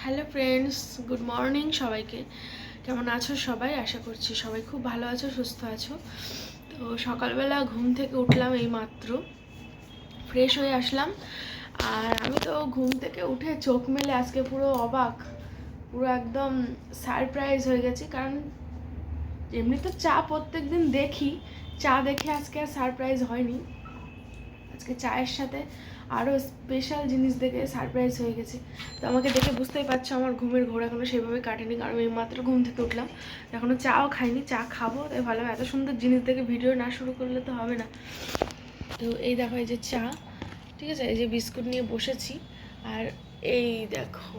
Hello friends, good morning সবাইকে। কেমন আছো সবাই? আশা করছি সবাই খুব ভালো আছো, সুস্থ আছো। তো সকালবেলা ঘুম থেকে উঠলাম, এই মাত্র ফ্রেশ হয়ে আসলাম। আর আমি তো ঘুম থেকে উঠে চোখ মেলে আজকে পুরো অবাক, পুরো একদম সারপ্রাইজ হয়ে গেছি। কারণ এমনি তো চা প্রত্যেক দিন দেখি, চা দেখে আজকে আর সারপ্রাইজ হয়নি। আজকে চায়ের সাথে আরও স্পেশাল জিনিস দেখে সারপ্রাইজ হয়ে গেছে। তো আমাকে দেখে বুঝতেই পারছো আমার ঘুমের ঘোর এখনও সেভাবে কাটেনি, কারণ এই মাত্র ঘুম থেকে উঠলাম, এখনও চাও খাইনি। চা খাবো, তাই ভালো, এত সুন্দর জিনিস দেখে ভিডিও না শুরু করলে তো হবে না। তো এই দেখো, এই যে চা, ঠিক আছে, এই যে বিস্কুট নিয়ে বসেছি। আর এই দেখো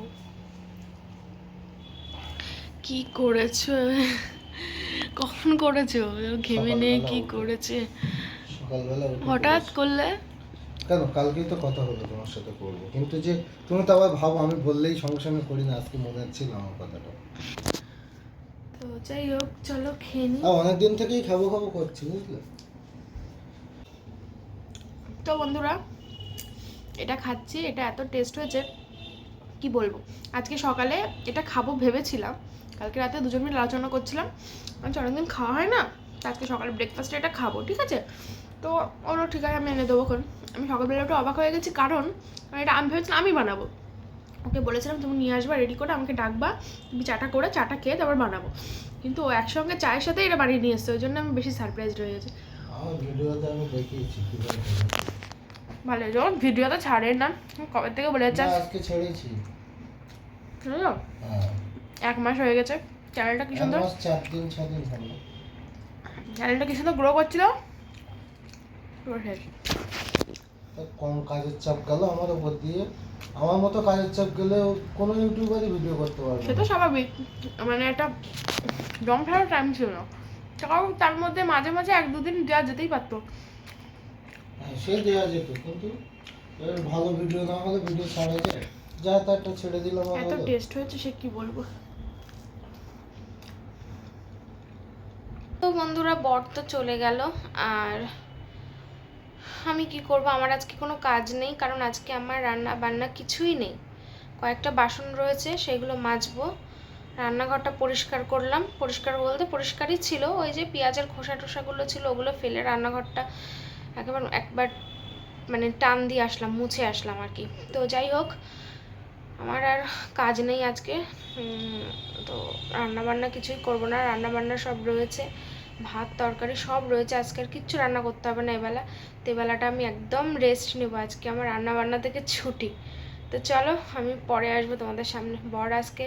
কি করেছো, কখন করেছো, ঘেমে নিয়ে কি করেছে সকালবেলা হঠাৎ করলে? কেন, কালকেই তো কথা হলো তোমার সাথে করবো, কিন্তু যে তুমি তো আবার ভাবো আমি বললেই সঙ্গে সঙ্গে করি না। আজকে মনে ছিল আমার কথাটা। তো যাই হোক, চলো খেয়ে নি। অনেকদিন থেকেই খাবো খাবো করছি, বুঝলে। তো বন্ধুরা, এটা খাচ্ছি, এটা এত টেস্ট হয়েছে কি বলবো। আজকে সকালে এটা খাবো ভেবেছিলাম, কালকে রাতে দুজন মিলে আলোচনা করছিলাম, অনেকদিন খাওয়া হয় না, আজকে সকালে ব্রেকফাস্টে এটা খাবো, ঠিক আছে। তো ওরা ঠিক আছে, আমি এনে দেবো। আমি সকালবেলা একটু অবাক হয়ে গেছি, কারণ এটা আমি ভেবেছিলাম আমি বানাবো। ওকে বলেছিলাম তুমি নিয়ে আসবা রেডি করে, আমাকে ডাকবা, তুমি চাটা করে চাটা খেয়ে তারপর বানাবো। কিন্তু ও একসঙ্গে চায়ের সাথে এটা বানিয়ে নিয়ে এসছে, ওই জন্য আমি বেশি সারপ্রাইজড হয়ে গেছি। আমার ভিডিওতে আমি দেখিয়েছি কিভাবে ভালো, যখন ভিডিওতে ছাড়ে না, কবে থেকে বলে যাচ্ছে আজকে ছেড়েছি। বুঝলো, হ্যাঁ, 1 মাস হয়ে গেছে। চ্যানেলটা কি সুন্দর, 4 দিন 6 দিন হলো। চ্যানেলটা কি সুন্দর গ্রো করছিল। কম কাজের চাপ গেল আমার উপর দিয়ে। আমার মতো কাজের চাপ গেলে কোনো ইউটিউবারই ভিডিও করতে পারবে সে না। তো স্বাভাবিক, মানে একটা জম ফেরার টাইম ছিল না, কারণ তার মধ্যে মাঝে মাঝে 1-2 দিন দেওয়া যেতেই পারতো। হ্যাঁ, সে দেওয়া যেত, কিন্তু এর ভালো ভিডিও না হলে ভিডিও ছাড়া যায়, যা তারটা ছেড়ে দিলাম। এত টেস্ট হয়েছে সে কি বলবো। তো বন্ধুরা, বর তো চলে গেল, আর আমি কি করব, আমার আজকে কোনো কাজ নেই, কারণ আজকে আমার রান্না বান্না কিছুই নেই। কয়েকটা বাসন রয়েছে, সেগুলো মাজবো। রান্নাঘরটা পরিষ্কার করলাম, পরিষ্কার বলতে পরিষ্কারই ছিল, ওই যে পেঁয়াজের খোসা টোসাগুলো ছিল ওগুলো ফেলে রান্নাঘরটা একবার মানে টান দিয়ে আসলাম, মুছে আসলাম আর কি। তো যাই হোক, আমার আর কাজ নেই আজকে। তো রান্নাবান্না কিছুই করব না, রান্নাবান্না সব রয়েছে, ভাত তরকারি সব রয়েছে, আজকে আর কিচ্ছু রান্না করতে হবে না এবেলা। তো এবেলাটা আমি একদম রেস্ট নেব, আজকে আমার রান্নাবান্না থেকে ছুটি। তো চলো, আমি পরে আসবো তোমাদের সামনে। বর আজকে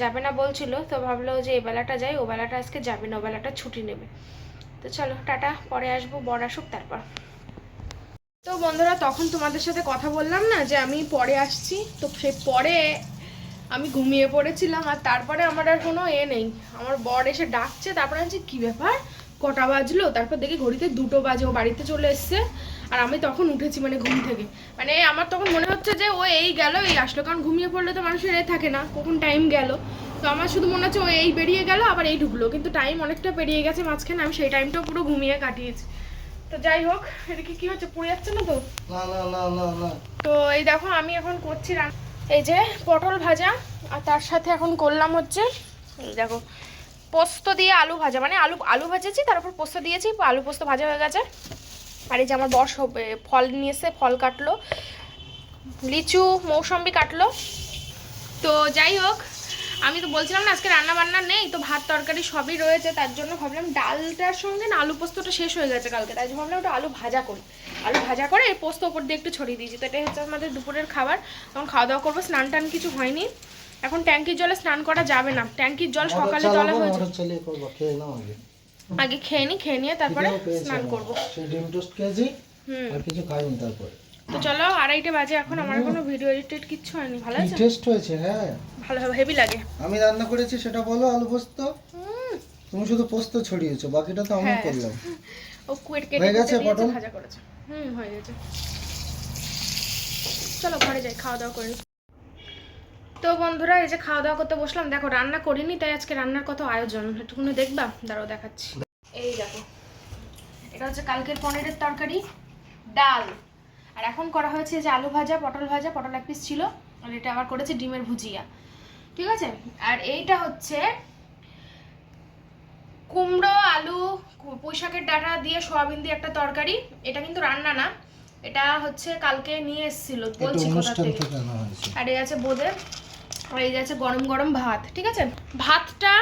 যাবে না বলছিল, তো ভাবলো যে এই বেলাটা যাই, ও বেলাটা আজকে যাবে না, ও বেলাটা ছুটি নেবে। তো চলো টাটা, পরে আসবো, বর আসুক তারপর। তো বন্ধুরা, তখন তোমাদের সাথে কথা বললাম না যে আমি পরে আসছি, তো সেই পরে আমি ঘুমিয়ে পড়েছিলাম, আর তারপরে আমার আর কোনো নেই। আমার বর এসে ডাকছে, তারপরে আমি কী ব্যাপার, কটা বাজলো, তারপর দেখি ঘড়িতে 2টো বাজে, ও বাড়িতে চলে এসছে। আর আমি তখন উঠেছি, মানে ঘুম থেকে, মানে আমার তখন মনে হচ্ছে যে ও এই গেল এই আসলো, কারণ ঘুমিয়ে পড়লে তো মানুষের থাকে না কখন টাইম গেল। তো আমার শুধু মনে হচ্ছে ও এই বেরিয়ে গেল আবার এই ঢুকলো, কিন্তু টাইম অনেকটা পেরিয়ে গেছে মাঝখানে, আমি সেই টাইমটাও পুরো ঘুমিয়ে কাটিয়েছি। তো যাই হোক, এটা কি হচ্ছে, পুড়ে যাচ্ছে না তো? না না না না না। তো এই দেখো, আমি এখন করছি এই যে পটল ভাজা, আর তার সাথে এখন করলাম হচ্ছে এই দেখো পোস্ত দিয়ে আলু ভাজা, মানে আলু আলু ভাজেছি, তার উপর পোস্ত দিয়েছি, আলু পোস্ত ভাজা হয়ে গেছে। আর এই যে আমার বর সব ফল নিয়ে এসে ফল কাটলো, লিচু মৌসম্বি কাটলো। তো যাই হোক, আমি তো বলছিলাম না আজকে রান্না বান্না নেই, তো ভাত তরকারি সবই রয়েছে, তার জন্য ভাবলাম ডালটার সঙ্গে না আলু পোস্তটা শেষ হয়ে গেছে কালকে, তাই জন্য ভাবলাম ওটা আলু ভাজা করি। আলু ভাজা করে পোস্ত ওপর দিয়ে একটু ছড়িয়ে দিয়েছি। তো এটাই হচ্ছে আমাদের দুপুরের খাবার। তখন খাওয়া দাওয়া করবো, স্নান টান কিছু হয়নি, এখন ট্যাঙ্কির জলে স্নান করা যাবে না, ট্যাঙ্কির জল সকালে তোলা হয়েছে। আগে খেয়ে নি, খেয়ে নিয়ে তারপরে স্নান করবো। আর কিছু খাইনি তারপরে। তো চলো, 2:30 বাজে এখন, আমার কোনো ভিডিও এডিটেড কিচ্ছু হয়নি। ভালো আছে, টেস্ট হয়েছে। হ্যাঁ, ভালো হবে, হেভি লাগে। আমি রান্না করেছি সেটা বলো, আলু পোস্ত। তুমি শুধু পোস্ত ছড়িয়েছো, বাকিটা তো আমি করলাম। ও কুয়েট কেটে হয়ে গেছে, দিয়েছে, পটল ভাজা করেছে। হয়ে গেছে, চলো ঘরে যাই, খাওয়া দাওয়া করি। তো বন্ধুরা, এই যে খাওয়া দাওয়া করতে বসলাম, দেখো রান্না করিনি, তাই আজকে রান্নার কত আয়োজন একটুখানি দেখবা, দাঁড়াও দেখাচ্ছি। এই দেখো, এটা হচ্ছে কালকের পনিরের তরকারি, ডাল, আর এখন করা হয়েছে যে আলু ভাজা, পটল ভাজা, পটল 1 পিস ছিল, আর এটা আবার করেছে ডিমের ভুজিয়া। ঠিক আছে। আর এইটা হচ্ছে কুমড়ো আলু পুঁই শাকের ডাঁটা দিয়ে সয়াবিন দিয়ে একটা তরকারি। এটা কিন্তু রান্না না, এটা হচ্ছে কালকে নিয়ে এসেছিল, বলছি কোথা থেকে। আর এই আছে বোঁদে, আর এই আছে গরম গরম ভাত। ঠিক আছে, ভাতটা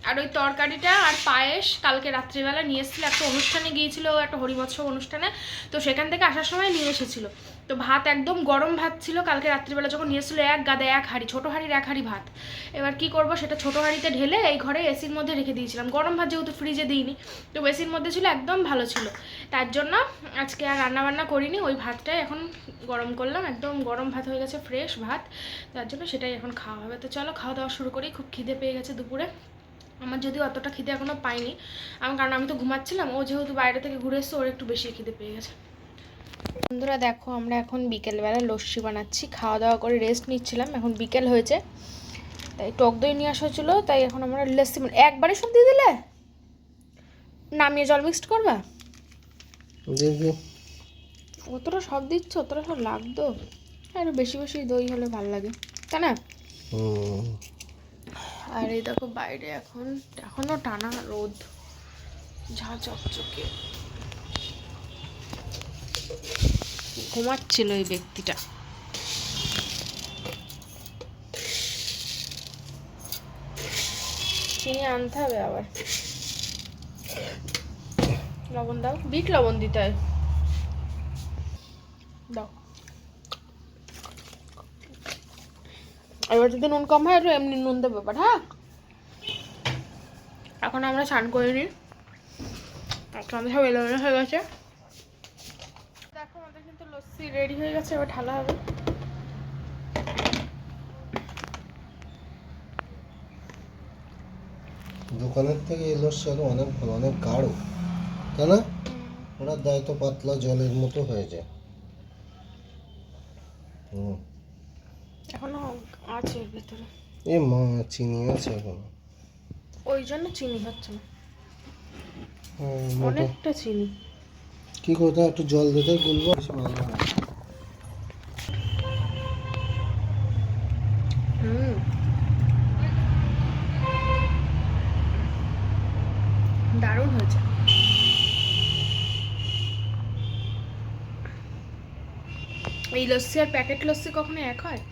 আর ওই তরকারিটা আর পায়েস কালকে রাত্রিবেলা নিয়ে এসেছিল, একটা অনুষ্ঠানে গিয়েছিল, একটা হরিমৎসব অনুষ্ঠানে, তো সেখান থেকে আসার সময় নিয়ে এসেছিল। তো ভাত একদম গরম ভাত ছিল কালকে রাত্রিবেলা যখন নিয়ে এসেছিলো, এক গাদা, এক হাঁড়ি, ছোটো হাঁড়ির এক হাঁড়ি ভাত। এবার কি করব, সেটা ছোটো হাঁড়িতে ঢেলে এই ঘরে এসির মধ্যে রেখে দিয়েছিলাম, গরম ভাত যেহেতু ফ্রিজে দিইনি, তো এসির মধ্যে ছিল, একদম ভালো ছিল। তার জন্য আজকে আর রান্নাবান্না করিনি, ওই ভাতটাই এখন গরম করলাম, একদম গরম ভাত হয়ে গেছে, ফ্রেশ ভাত, তার জন্য সেটাই এখন খাওয়া হবে। তো চলো খাওয়া দাওয়া শুরু করি। খুব খিদে পেয়ে গেছে দুপুরে, আমার যদিও অতটা খিদে এখনও পাইনি, কারণ আমি তো ঘুমাচ্ছিলাম, ও যেহেতু বাইরে থেকে ঘুরে এসছে, ওর একটু বেশি খিদে পেয়ে গেছে। বন্ধুরা দেখো, আমরা এখন বিকেলবেলা লস্যি বানাচ্ছি, খাওয়া দাওয়া করে রেস্ট নিচ্ছিলাম, এখন বিকেল হয়েছে, তাই টক দই নিয়ে আসা হচ্ছিলো, তাই এখন আমরা লস্যি একবারে সব দিয়ে দিলে, নামিয়ে জল মিক্সড করবা, অতটা সব দিচ্ছ, অতটা সব লাগতো, আর বেশি বেশি দই হলে ভালো লাগে, তাই না? আর এই দেখো বাইরে এখনো টানা রোদ, ঝা চকচকে, ঘুমাচ্ছিল এই ব্যক্তিটা। চিনি আনতে হবে আবার, লবণ দাও, বিট লবণ দিতে হয়, দাও। এবার যদি নুন কম হয় একটু এমনি নুন দেবো ব্যাপার, হ্যাঁ। এখন আমরা স্নান করে নিই, এখন আমাদের সব এলোমেলো হয়ে গেছে। দেখো আমাদের কিন্তু লস্যি রেডি হয়ে গেছে, এবার ঢালা হবে। দোকানের থেকে এই লস্যি আরো অনেক ভালো, অনেক গাঢ়, তাই না? ওরা দেয় তো পাতলা জলের মতো হয়ে যায়। এখনো আছে ভিতরে, এ মা, চিনি আছে এখন, ওই জন্য চিনি হচ্ছে না, মোটা অনেকটা চিনি। কি করতে একটু জল দিতে গুলবো, বেশি ভালো হয়। দারুণ হয়েছে। এই লস্যি আর প্যাকেট লস্যি কখনো এক হয়?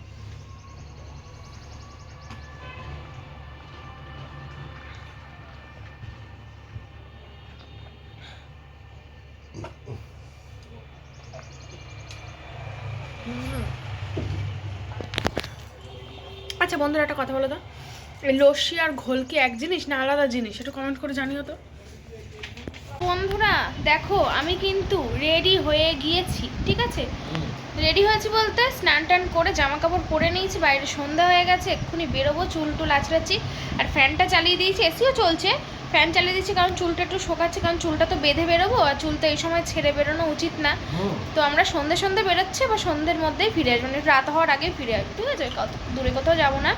আচ্ছা বন্ধুরা, একটা কথা বলো তো, এই লস্যি আর ঘোল কি এক জিনিস না আলাদা জিনিস? একটু কমেন্ট করে জানিও তো। বন্ধুরা দেখো, আমি কিন্তু রেডি হয়ে গিয়েছি, ঠিক আছে? রেডি হয়েছি বলতে স্নান টান করে জামা কাপড় পরে নিয়েছি, বাইরে সন্ধ্যা হয়ে গেছে, এক্ষুনি বেরোবো, চুল টুল আঁচড়াচ্ছি, আর ফ্যানটা চালিয়ে দিয়েছি, এসিও চলছে, ফ্যান চালিয়ে দিয়েছি কারণ চুলটা একটু শোকাচ্ছে, কারণ চুলটা তো বেঁধে বেরোবো, আর চুল তো এই সময় ছেড়ে বেরোনো উচিত না, তো আমরা সন্ধে সন্ধে বেরোচ্ছি, বা সন্ধ্যের মধ্যেই ফিরে আসবো, মানে রাত হওয়ার আগেই ফিরে আসবো, ঠিক আছে? দূরে কোথাও যাবো না।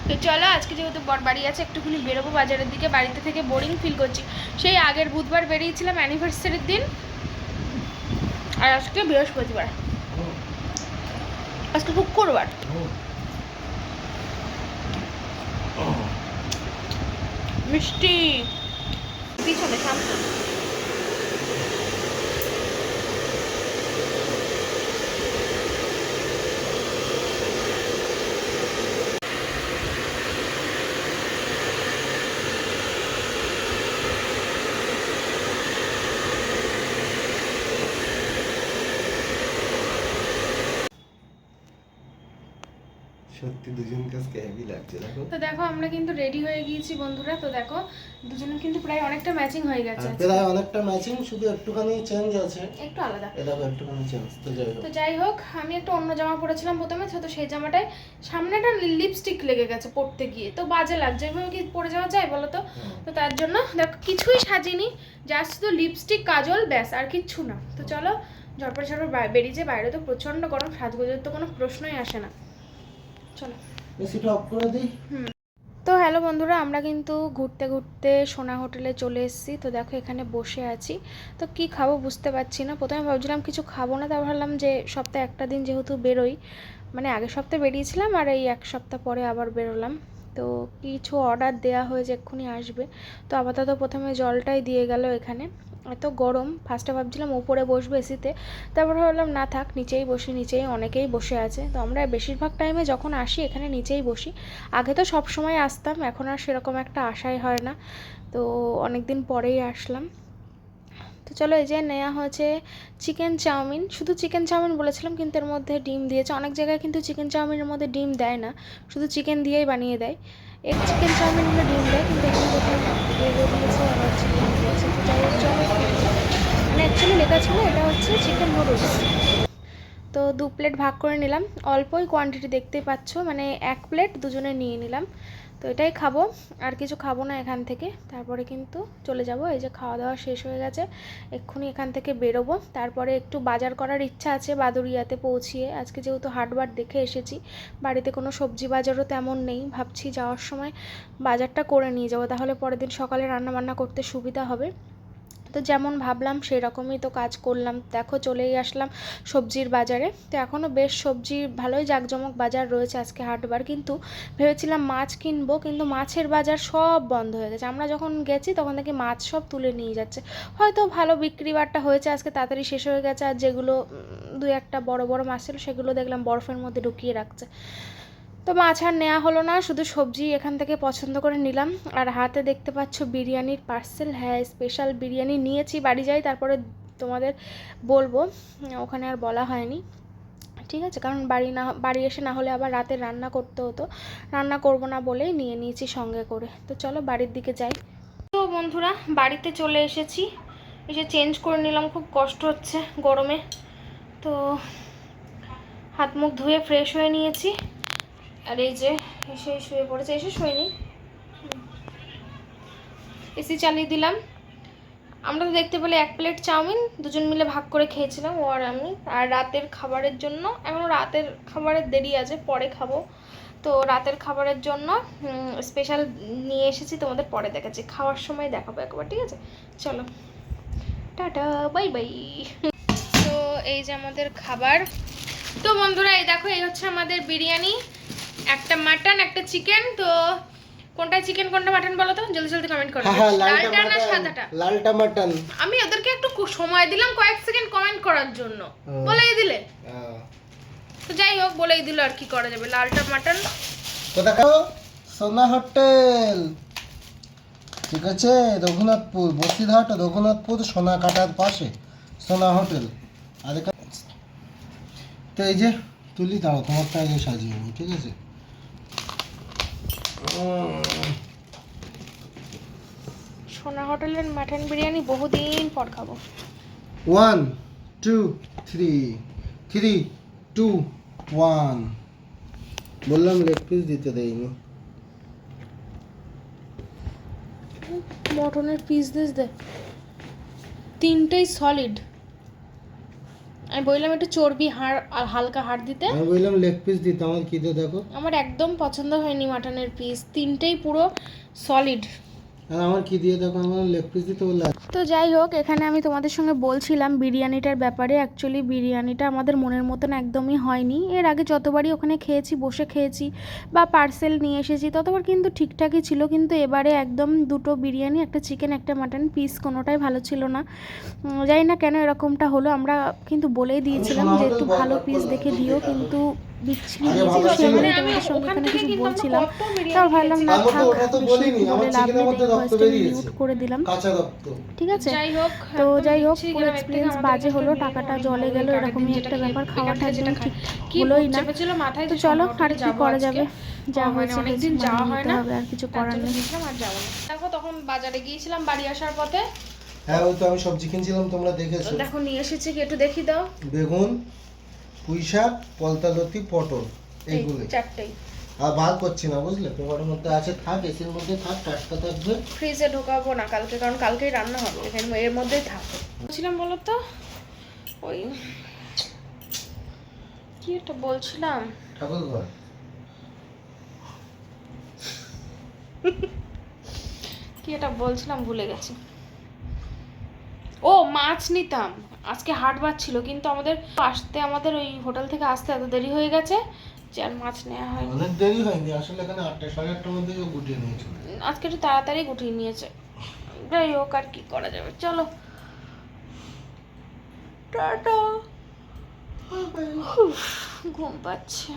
তো চলো, আজকে যেহেতু বর বাড়ি আছে, একটুখানি বেরোবো বাজারের দিকে, বাড়িতে থেকে বোরিং ফিল করছি, সেই আগের বুধবার বেরিয়েছিলাম অ্যানিভার্সারির দিন, আর আজকে বৃহস্পতিবার, আজকে শুক্রবার। মিষ্টি পিছনে সামনে। সত্যি দুজন কাছে হেভি লাগছে, দেখো। তো দেখো আমরা কিন্তু রেডি হয়ে গিয়েছি বন্ধুরা, তো দেখো দুজনে কিন্তু প্রায় অনেকটা ম্যাচিং হয়ে গেছে, প্রায় অনেকটা ম্যাচিং, শুধু একটুখানি চেঞ্জ আছে, একটু আলাদা, এটা একটুখানি চেঞ্জ। তো যাই হোক আমি একটা অন্য জামা পরেছিলাম প্রথমে, তো সেই জামাটায় সামনেটা লিপস্টিক লেগে গেছে পরতে গিয়ে, তো বাজে লাগছে, এভাবে কি পরে যাওয়া যায় বলো তো? তো তার জন্য দেখো কিছুই সাজিনি, জাস্ট শুধু লিপস্টিক কাজল ব্যাস, আর কিচ্ছু না। তো চলো ঝটপট ঝটপট বেরিয়ে যায়, বাইরে তো প্রচন্ড গরম, সাজগোজের তো কোনো প্রশ্নই আসে না, চলো এসিটা অফ করে দিই। তো হ্যালো বন্ধুরা, আমরা কিন্তু ঘুরতে ঘুরতে সোনা হোটেলে চলে এসেছি, তো দেখো এখানে বসে আছি, তো কি খাবো বুঝতে পারছি না, প্রথমে ভাবছিলাম কিছু খাবো না, তারপর ভাবলাম যে সপ্তাহে একটা দিন যেহেতু বেরোই, মানে আগের সপ্তাহে বেরিয়েছিলাম আর এই এক সপ্তাহ পরে আবার বেরোলাম, তো কিছু অর্ডার দেওয়া হয়েছে, এক্ষুনি আসবে। তো আপাতত প্রথমে জলটাই দিয়ে গেল এখানে। এত গরম, ফার্স্টে ভাবছিলাম উপরে বসবো এসিতে, তারপর ভাবলাম না থাক, নিচেই বসি, নিচেই অনেকেই বসে আছে। তো আমরা বেশিরভাগ টাইমে যখন আসি এখানে নিচেই বসি। আগে তো সব সময় আসতাম, এখন আর সেরকম একটা আশাই হয় না। তো অনেক দিন পরেই আসলাম। তো চলো, এই যে নেওয়া হয়েছে চিকেন চাউমিন। শুধু চিকেন চাউমিন বলেছিলাম, কিন্তু এর মধ্যে ডিম দিয়েছে। অনেক জায়গায় কিন্তু চিকেন চাউমিনের মধ্যে ডিম দেয় না, শুধু চিকেন দিয়েই বানিয়ে দেয়। এক চিকেন চাউমিন হলে ডিম দেয়, কিন্তু এখানে কোথাও এগো দিয়েছে, আবার চিকেন দিয়েছে। তো যাই হোক, চলো, মানে অ্যাকচুয়ালি লেখা ছিল এটা হচ্ছে চিকেন নুডলস। তো 2 প্লেট ভাগ করে নিলাম, অল্পই কোয়ান্টিটি দেখতেই পাচ্ছ, মানে 1 প্লেট দুজনে নিয়ে নিলাম। তো এটাই খাবো, আর কিছু খাবো না এখান থেকে। তারপরে কিন্তু চলে যাব, এই যে খাওয়া দাওয়া শেষ হয়ে গেছে, এক্ষুনি এখান থেকে বেরোবো। তারপরে একটু বাজার করার ইচ্ছা আছে বাদুড়িয়াতে পৌঁছিয়ে। আজকে যেহেতু হাটবার দেখে এসেছি, বাড়িতে কোনো সবজি বাজারও তেমন নেই, ভাবছি যাওয়ার সময় বাজারটা করে নিয়ে যাবো, তাহলে পরের দিন সকালে রান্না বান্না করতে সুবিধা হবে। তো যেমন ভাবলাম সেই রকমই তো কাজ করলাম। দেখো, চলেই আসলাম সবজির বাজারে। তো এখনও বেশ সবজির ভালোই জাঁকজমক বাজার রয়েছে আজকে হাটবার। কিন্তু ভেবেছিলাম মাছ কিনবো, কিন্তু মাছের বাজার সব বন্ধ হয়ে গেছে। আমরা যখন গেছি তখন দেখি মাছ সব তুলে নিয়ে যাচ্ছে। হয়তো ভালো বিক্রি বাট্টা হয়েছে আজকে, তাড়াতাড়ি শেষ হয়ে গেছে। আর যেগুলো 2-1টা বড় বড় মাছ ছিল, সেগুলো দেখলাম বরফের মধ্যে ঢুকিয়ে রাখছে। তো মাছ আর নেওয়া হলো না, শুধু সবজি এখান থেকে পছন্দ করে নিলাম। আর হাতে দেখতে পাচ্ছ বিরিয়ানির পার্সেল। হ্যাঁ, স্পেশাল বিরিয়ানি নিয়েছি, বাড়ি যাই তারপরে তোমাদের বলবো, ওখানে আর বলা হয়নি। ঠিক আছে, কারণ বাড়ি এসে না হলে আবার রাতে রান্না করতে হতো, রান্না করব না বলেই নিয়ে নিয়েছি সঙ্গে করে। তো চলো বাড়ির দিকে যাই। তো বন্ধুরা, বাড়িতে চলে এসেছি, এসে চেঞ্জ করে নিলাম, খুব কষ্ট হচ্ছে গরমে। তো হাত মুখ ধুয়ে ফ্রেশ হয়ে নিয়েছি, আর এই যে এসে শুয়ে পড়েছে। এসে শুইনি, এসি চালিয়ে দিলাম। আমরা তো দেখতে পেলে 1 প্লেট চাউমিন দুজন মিলে ভাগ করে খেয়েছিলাম, ও আর আমি। আর রাতের খাবারের জন্য, এখনও রাতের খাবারের দেরি আছে, পরে খাবো। তো রাতের খাবারের জন্য স্পেশাল নিয়ে এসেছি, তোমাদের পরে দেখাচ্ছি, খাওয়ার সময় দেখাবো একবার। ঠিক আছে, চলো, টাটা, বাই বাই। তো এই যে আমাদের খাবার। তো বন্ধুরা, এই দেখো, এই হচ্ছে আমাদের বিরিয়ানি, একটা মাটন, একটা চিকেন। তো কোনটা চিকেন কোনটা মাটন বলো তো, জলদি জলদি কমেন্ট করো। লালটা না সাদাটা? লালটা মাটন। আমি ওদেরকে একটু সময় দিলাম, কয়েক সেকেন্ড কমেন্ট করার জন্য, বলেই দিলে। তো যাই হোক, বলেই দিল, আর কি করা যাবে। লালটা মাটন। তো দেখো, সোনা হোটেল, ঠিক আছে, রঘুনাথপুর, বসিরহাট রঘুনাথপুর সোনাকাটার পাশে সোনা হোটেল। আর তো এই যে তুলি, দাও তোমারটা আগে সাজিয়ে নি, ঠিক আছে। সোনা হোটেলের মাটন বিরিয়ানি বহুদিন পর খাবো। 1 2 3 3 2 1। বললাম লেগ পিস দিতে দেয়নি। মটনের পিস দে, 3টেই সলিড। আমি বললাম একটু চর্বি হাড় আর হালকা হাড় দিতে। আমি বললাম লেগ পিস দিতে, আমার কি দেখো, আমার একদম পছন্দ হয়নি মাটনের পিস, 3টেই পুরো সলিড। আর আমার কি দিয়ে দেখো, আমার লেগ পিস দিতে বললে। তো যাই হোক, এখানে আমি তোমাদের সঙ্গে বলছিলাম বিরিয়ানিটার ব্যাপারে। অ্যাকচুয়ালি বিরিয়ানিটা আমাদের মনের মতন একদমই হয়নি। এর আগে যতবারই ওখানে খেয়েছি, বসে খেয়েছি বা পার্সেল নিয়ে এসেছি, ততবার কিন্তু ঠিকঠাকই ছিল। কিন্তু এবারে একদম 2টো বিরিয়ানি, একটা চিকেন একটা মাটন, পিস কোনোটাই ভালো ছিল না। জানি না কেন এরকমটা হলো। আমরা কিন্তু বলেই দিয়েছিলাম যে একটু ভালো পিস দেখে দিও, কিন্তু বিচ্ছিরি দিয়েছিল। সেখানে তোমাদের সঙ্গে এখানে কিছু বলছিলাম, তাও ভাবলাম না থাক, বেশি বলে লাভ নেই, ভয়েসটা মিউট করে দিলাম। ঠিক আছে, তো যাই হোক, পুরো এক্সপিরিয়েন্স বাজে হলো, টাকাটা জলে গেল, এরকমই একটা ব্যাপার। খাওয়াটা একদম ঠিক হলোই না। তো চলো, আর কি করা যাবে, যা হয়েছে হয়েছে, মানিয়ে নিতে হবে, আর কিছু করার নেই। দেখো, তখন বাজারে গিয়েছিলাম বাড়ি আসার পথে। হ্যাঁ, ওই তো আমি সবজি কিনছিলাম, তোমরা দেখেছো। দেখো নিয়ে এসেছি, কি একটু দেখি দাও। বেগুন, পুঁই শাক, পলতালতি, পটল, এইগুলো 4টেই। আর বার করছি না, বুঝলে, পেপারের মধ্যে আছে, থাক, এসির মধ্যে থাক, টাটকা থাকবে। ফ্রিজে ঢোকাবো না কালকে, কারণ কালকেই রান্না হবে, এখানে এর মধ্যেই থাকবে। বলছিলাম বলো তো, ওই কি একটা বলছিলাম, ঠাকুর ঘর। কি একটা বলছিলাম, ভুলে গেছি। ও, মাছ নিতাম, আজকে হাটবার ছিল, কিন্তু আমাদের ওই হোটেল থেকে আসতে এত দেরি হয়ে গেছে। এসেছি, আর মাছ নেওয়া হয়নি। অনেক দেরি হয়নি আসলে, এখানে 8টা 8:30টার মধ্যে গুটিয়ে নিয়েছিল। আজকে একটু তাড়াতাড়ি গুটিয়ে নিয়েছে, যাই হোক আর কি করা যাবে। চলো টাটা। ঘুম পাচ্ছে।